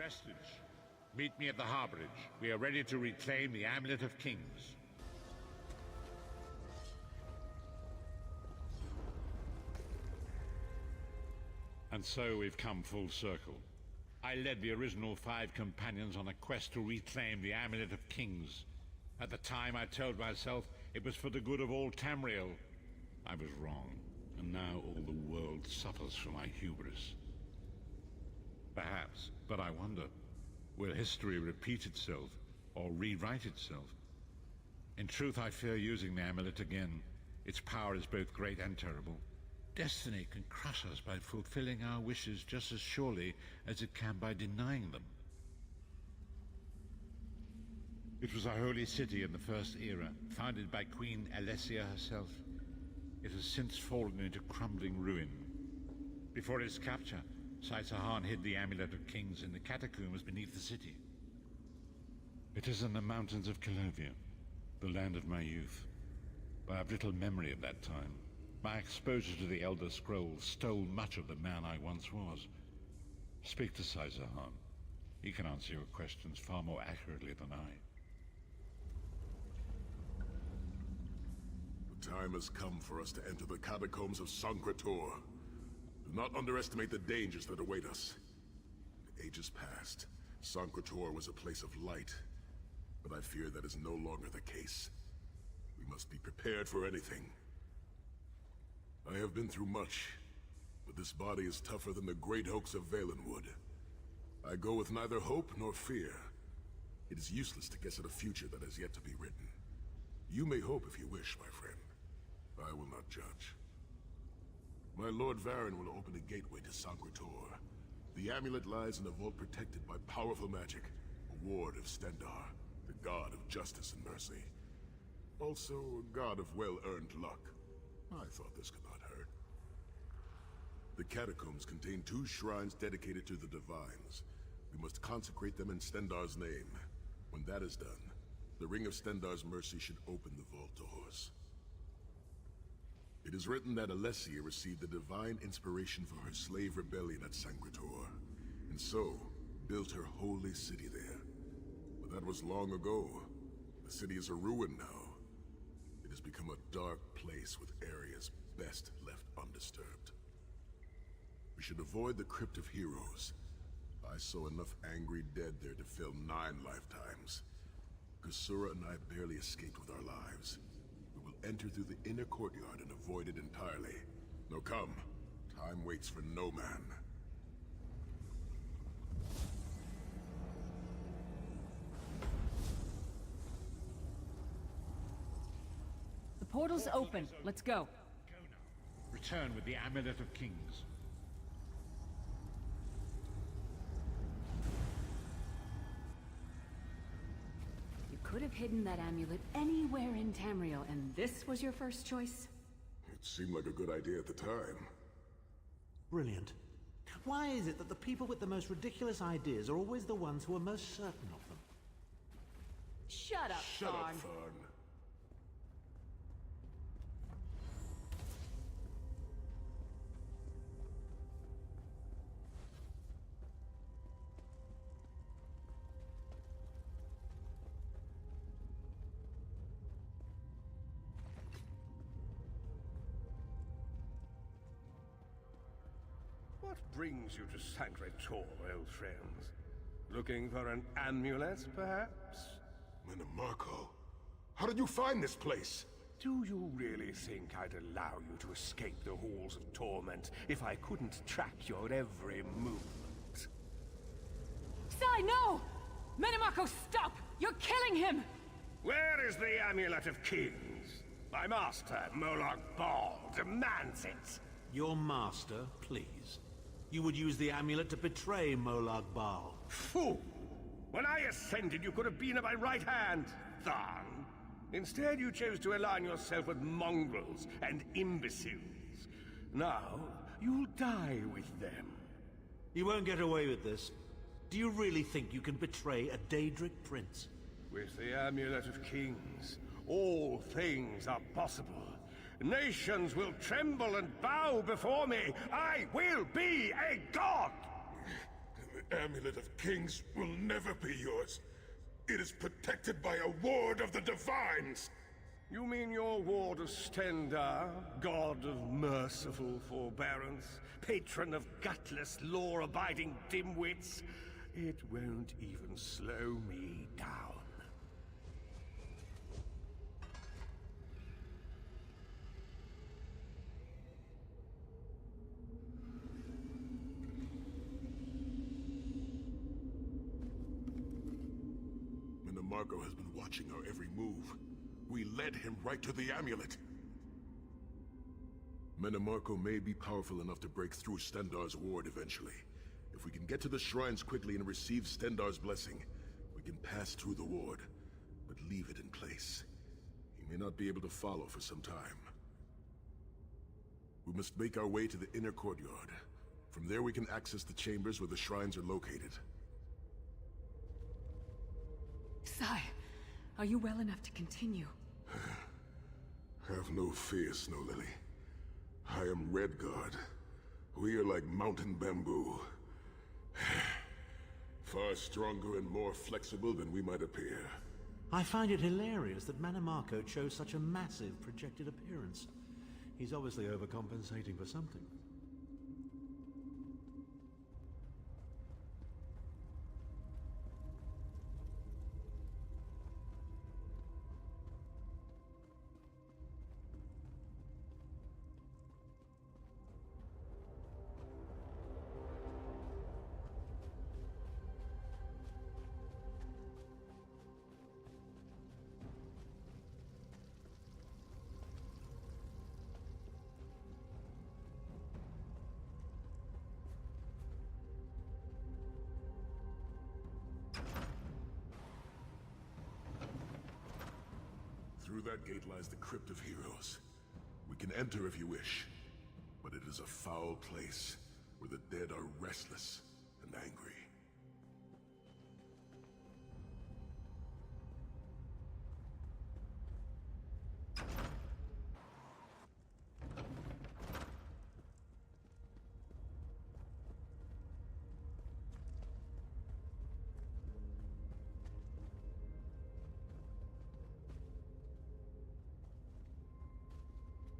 vestige. Meet me at the harborage. We are ready to reclaim the Amulet of Kings. And so we've come full circle. I led the original 5 companions on a quest to reclaim the Amulet of Kings. At the time I told myself it was for the good of all Tamriel. I was wrong, and now all the world suffers from my hubris. Perhaps, but I wonder, will history repeat itself, or rewrite itself? In truth, I fear using the amulet again. Its power is both great and terrible. Destiny can crush us by fulfilling our wishes just as surely as it can by denying them. It was a holy city in the First Era, founded by Queen Alessia herself. It has since fallen into crumbling ruin. Before its capture, Saitsahan hid the Amulet of Kings in the catacombs beneath the city. It is in the mountains of Calovia, the land of my youth. But I have little memory of that time. My exposure to the Elder Scrolls stole much of the man I once was. Speak to Saitsahan. He can answer your questions far more accurately than I. The time has come for us to enter the catacombs of Sancre. Do not underestimate the dangers that await us. In ages past, Sancre was a place of light, but I fear that is no longer the case. We must be prepared for anything. I have been through much, but this body is tougher than the great oaks of Valenwood. I go with neither hope nor fear. It is useless to guess at a future that has yet to be written. You may hope if you wish, my friend. I will not judge. My Lord Varen will open a gateway to Sancre. The amulet lies in a vault protected by powerful magic, a ward of Stendarr, the god of justice and mercy. Also, a god of well-earned luck. I thought this could not hurt. The catacombs contain 2 shrines dedicated to the Divines. We must consecrate them in Stendarr's name. When that is done, the Ring of Stendarr's mercy should open the vault doors. It is written that Alessia received the divine inspiration for her slave rebellion at Sancre, and so built her holy city there. But that was long ago. The city is a ruin now. It has become a dark place with areas best left undisturbed. We should avoid the Crypt of Heroes. I saw enough angry dead there to fill 9 lifetimes. Kusura and I barely escaped with our lives. We will enter through the inner courtyard and avoid it entirely. Now come. Time waits for no man. The portal's open. Let's go. Go now. Return with the Amulet of Kings. You could have hidden that amulet anywhere in Tamriel, and this was your first choice? It seemed like a good idea at the time. Brilliant. Why is it that the people with the most ridiculous ideas are always the ones who are most certain of them? Shut up, Shut Thorn. up, Thorn. What brings you to Sancre, old friends? Looking for an amulet, perhaps? Mannimarco, how did you find this place? Do you really think I'd allow you to escape the halls of torment if I couldn't track your every movement? Sai, no! Mannimarco, stop! You're killing him! Where is the Amulet of Kings? My master, Molag Bal, demands it! Your master, please. You would use the amulet to betray Molag Bal. Fool! When I ascended, you could have been at my right hand, Tharn. Instead, you chose to align yourself with mongrels and imbeciles. Now, you'll die with them. You won't get away with this. Do you really think you can betray a Daedric prince? With the Amulet of Kings, all things are possible. Nations will tremble and bow before me. I will be a god! Amulet of Kings will never be yours. It is protected by a ward of the Divines! You mean your ward of Stendarr, god of merciful forbearance, patron of gutless, law-abiding dimwits? It won't even slow me down. Mannimarco has been watching our every move. We led him right to the amulet. Mannimarco may be powerful enough to break through Stendarr's ward eventually. If we can get to the shrines quickly and receive Stendarr's blessing, we can pass through the ward, but leave it in place. He may not be able to follow for some time. We must make our way to the inner courtyard. From there we can access the chambers where the shrines are located. Sai, are you well enough to continue? Have no fear, Snow Lily. I am Redguard. We are like mountain bamboo. Far stronger and more flexible than we might appear. I find it hilarious that Mannimarco chose such a massive projected appearance. He's obviously overcompensating for something. Through that gate lies the Crypt of Heroes. We can enter if you wish, but it is a foul place where the dead are restless and angry.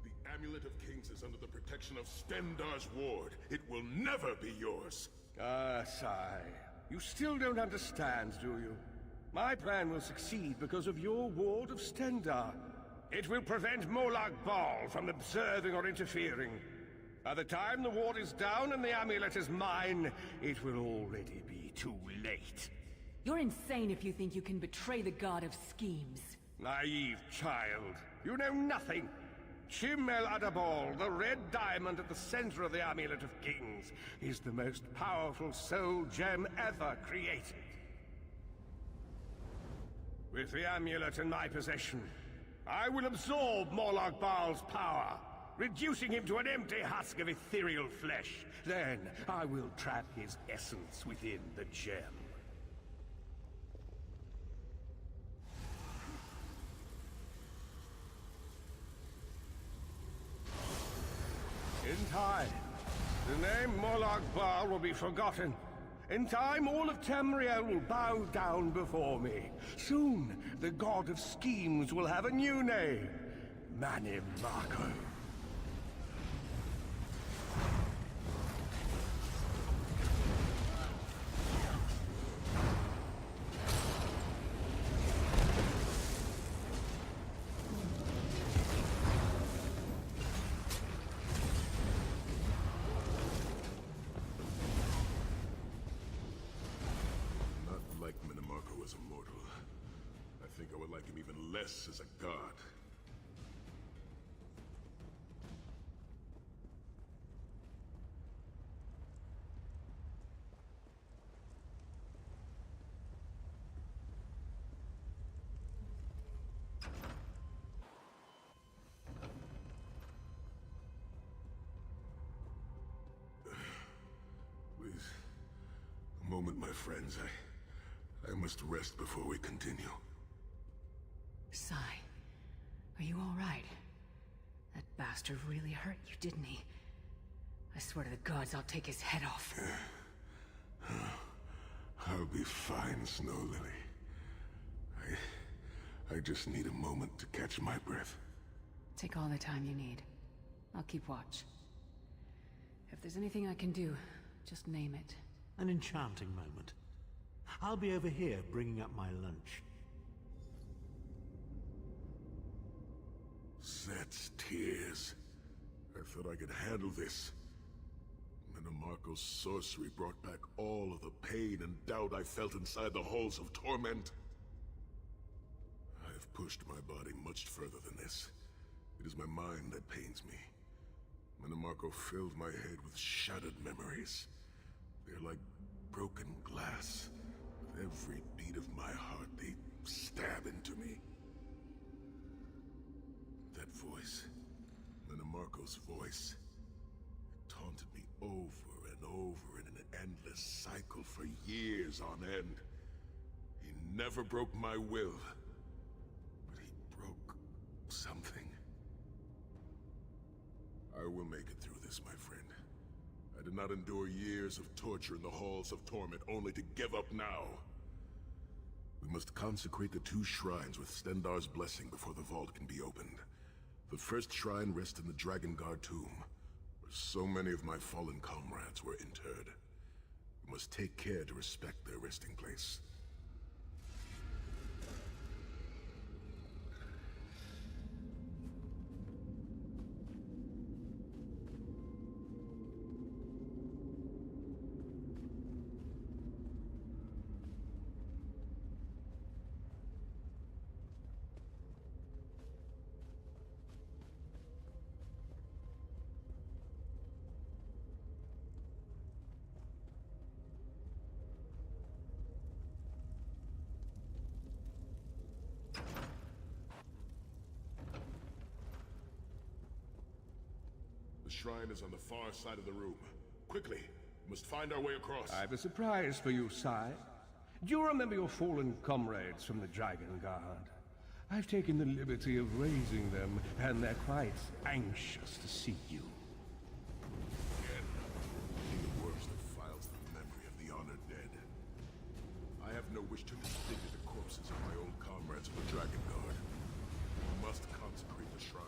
The Amulet of Kings is under the protection of Stendarr's ward. It will never be yours. Ah, Sai. You still don't understand, do you? My plan will succeed because of your ward of Stendarr. It will prevent Molag Bal from observing or interfering. By the time the ward is down and the amulet is mine, it will already be too late. You're insane if you think you can betray the god of schemes. Naive child. You know nothing. Chim El Adabal, the red diamond at the center of the Amulet of Kings, is the most powerful soul gem ever created. With the amulet in my possession, I will absorb Molag Bal's power, reducing him to an empty husk of ethereal flesh. Then I will trap his essence within the gem. In time, the name Molag Bal will be forgotten. In time, all of Tamriel will bow down before me. Soon, the god of schemes will have a new name. Mannimarco. Less as a god. Please, a moment, my friends. I must rest before we continue. Sai, are you all right? That bastard really hurt you, didn't he? I swear to the gods I'll take his head off. I'll be fine, Snow Lily. I just need a moment to catch my breath. Take all the time you need. I'll keep watch. If there's anything I can do, just name it. An enchanting moment. I'll be over here bringing up my lunch. Set's tears. I thought I could handle this. Mannimarco's sorcery brought back all of the pain and doubt I felt inside the halls of torment. I've pushed my body much further than this. It is my mind that pains me. Mannimarco filled my head with shattered memories. They're like broken glass. With every beat of my heart, they stab into me. That voice, Mannimarco's voice, it taunted me over and over in an endless cycle for years on end. He never broke my will, but he broke something. I will make it through this, my friend. I did not endure years of torture in the halls of torment only to give up now. We must consecrate the 2 shrines with Stendarr's blessing before the vault can be opened. The first shrine rests in the Dragon Guard tomb, where so many of my fallen comrades were interred. We must take care to respect their resting place. The shrine is on the far side of the room. Quickly, we must find our way across. I have a surprise for you, Sai. Do you remember your fallen comrades from the Dragon Guard? I've taken the liberty of raising them, and they're quite anxious to see you. Again, the worms that files the memory of the honored dead. I have no wish to disfigure the corpses of my old comrades of the Dragon Guard. We must consecrate the shrine.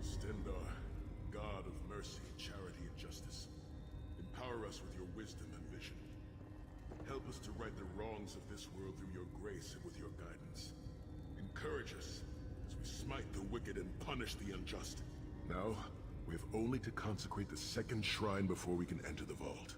Stendarr, God of mercy, charity, and justice, empower us with your wisdom and vision. Help us to right the wrongs of this world through your grace and with your guidance. Encourage us as we smite the wicked and punish the unjust. Now, we have only to consecrate the second shrine before we can enter the vault.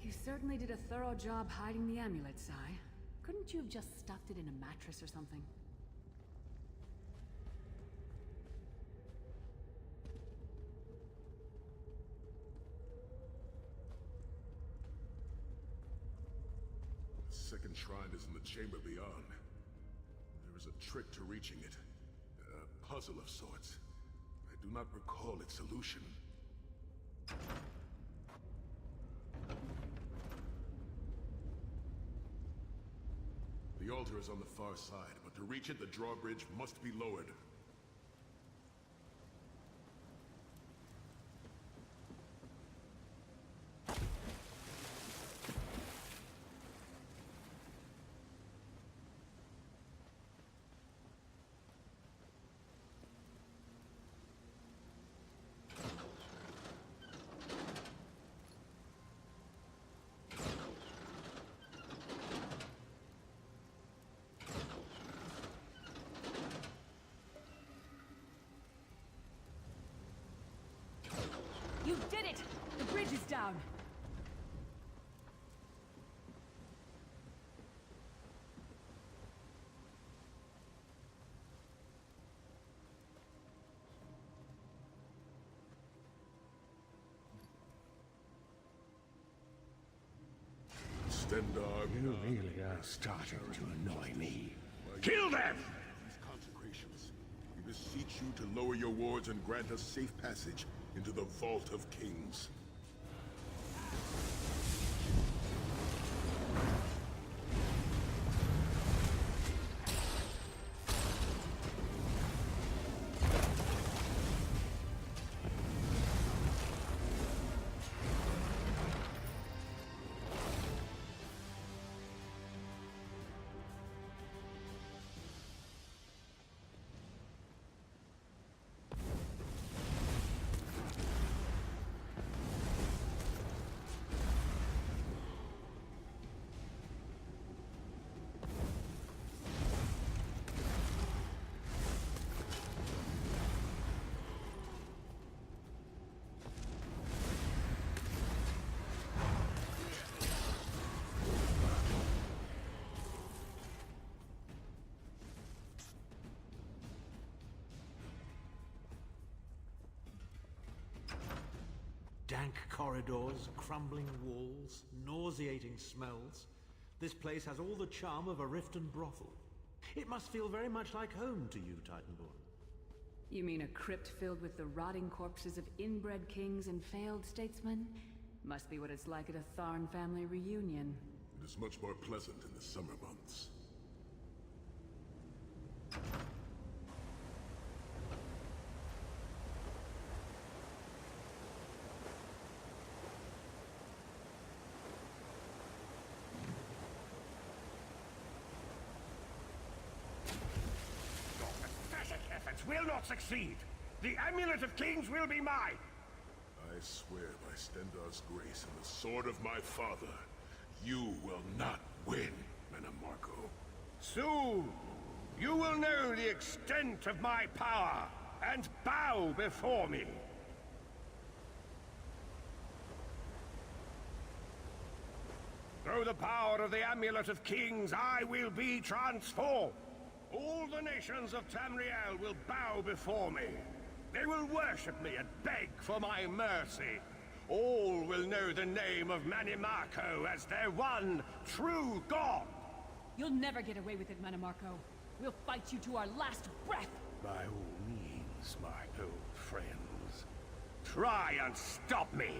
You certainly did a thorough job hiding the amulet, Sai. Couldn't you have just stuffed it in a mattress or something? The second shrine is in the chamber beyond. There is a trick to reaching it. A puzzle of sorts. I do not recall its solution. is on the far side, but to reach it, the drawbridge must be lowered. You did it! The bridge is down! Stendar, You really are starting to annoy me. Kill them! these consecrations. We beseech you to lower your wards and grant us safe passage into the Vault of Kings. Dank corridors, crumbling walls, nauseating smells. This place has all the charm of a Riften brothel. It must feel very much like home to you, Titanborn. You mean a crypt filled with the rotting corpses of inbred kings and failed statesmen? Must be what it's like at a Tharn family reunion. It is much more pleasant in the summer months. Will not succeed. The Amulet of Kings will be mine. I swear by Stendar's grace and the sword of my father, you will not win, Mannimarco. Soon, you will know the extent of my power and bow before me. Through the power of the Amulet of Kings, I will be transformed. All the nations of Tamriel will bow before me. They will worship me and beg for my mercy. All will know the name of Mannimarco as their one true god. You'll never get away with it, Mannimarco. We'll fight you to our last breath! By all means, my old friends. Try and stop me.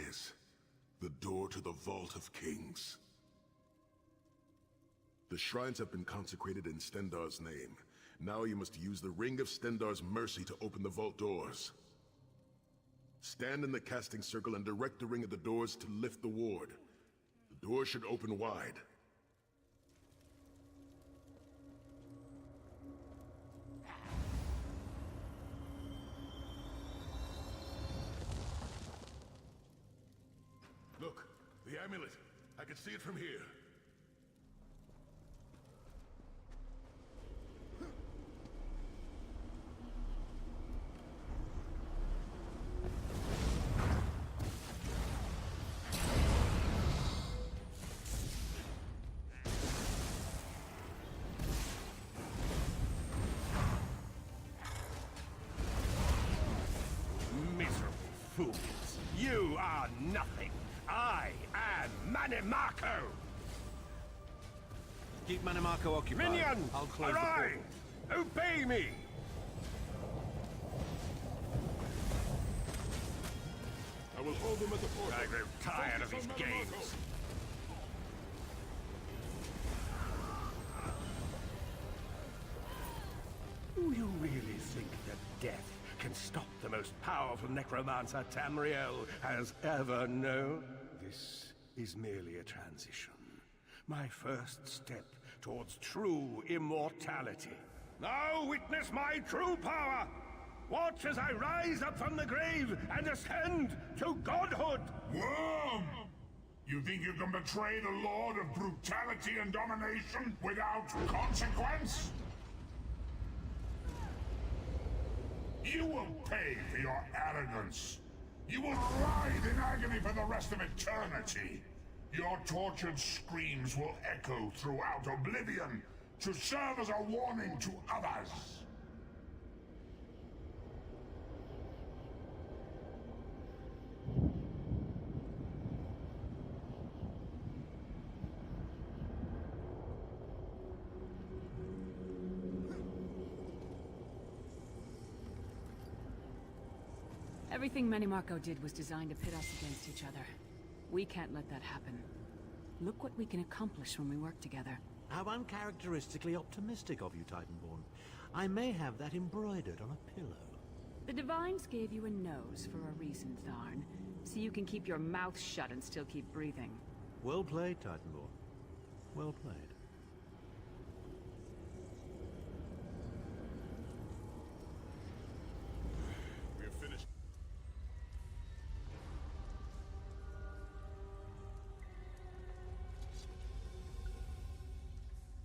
is. The door to the Vault of Kings. The shrines have been consecrated in Stendarr's name. Now you must use the Ring of Stendarr's mercy to open the vault doors. Stand in the casting circle and direct the ring at the doors to lift the ward. The door should open wide. Look, the amulet. I can see it from here. Miserable fools! You are nothing! I am Mannimarco! Keep Mannimarco occupied. Minions! I'll close Arise! the portal. Obey me! I will hold them at the portal. I grow tired of Focus these on games. Mannimarco. Do you really think that death can stop the most powerful necromancer Tamriel has ever known? This is merely a transition. My first step towards true immortality. Now witness my true power! Watch as I rise up from the grave and ascend to godhood! Worm! You think you can betray the Lord of Brutality and Domination without consequence? You will pay for your arrogance. You will writhe in agony for the rest of eternity. Your tortured screams will echo throughout oblivion to serve as a warning to others. Everything Mannimarco did was designed to pit us against each other. We can't let that happen. Look what we can accomplish when we work together. How uncharacteristically optimistic of you, Titanborn. I may have that embroidered on a pillow. The Divines gave you a nose for a reason, Tharn. So you can keep your mouth shut and still keep breathing. Well played, Titanborn. Well played. We have finished.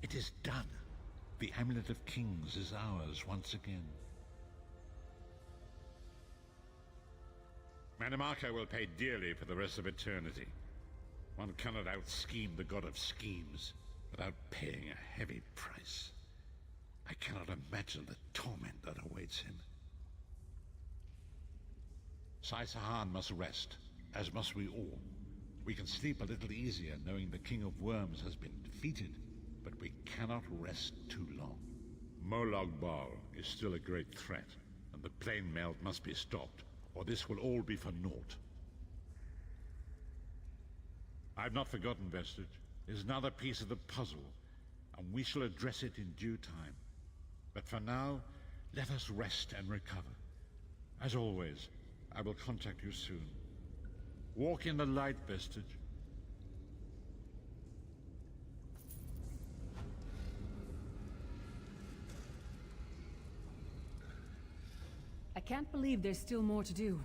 It is done. The Amulet of Kings is ours once again. Mannimarco will pay dearly for the rest of eternity. One cannot out-scheme the god of schemes without paying a heavy price. I cannot imagine the torment that awaits him. Sahan must rest, as must we all. We can sleep a little easier knowing the King of Worms has been defeated, but we cannot rest too long. Molag Bal is still a great threat, and the plane melt must be stopped, or this will all be for naught. I've not forgotten Vestige. It is another piece of the puzzle, and we shall address it in due time. But for now, let us rest and recover. As always, I will contact you soon. Walk in the light, Vestige. I can't believe there's still more to do.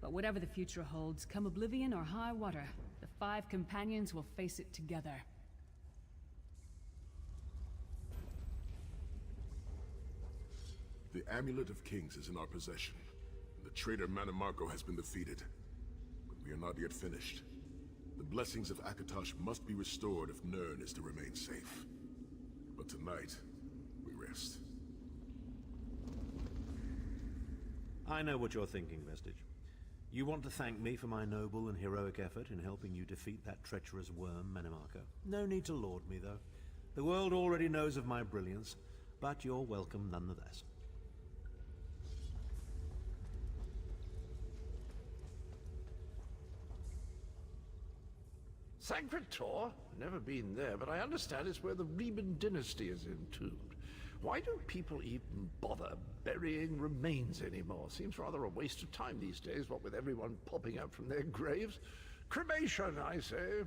But whatever the future holds, come oblivion or high water, the 5 companions will face it together. The Amulet of Kings is in our possession. The traitor Mannimarco has been defeated. But we are not yet finished. The blessings of Akatosh must be restored if Nirn is to remain safe. But tonight, we rest. I know what you're thinking, Vestige. You want to thank me for my noble and heroic effort in helping you defeat that treacherous worm, Mannimarco. No need to laud me, though. The world already knows of my brilliance, but you're welcome nonetheless. Sancre? Never been there, but I understand it's where the Riemann dynasty is entombed. Why do people even bother burying remains anymore? Seems rather a waste of time these days, what with everyone popping up from their graves. Cremation, I say.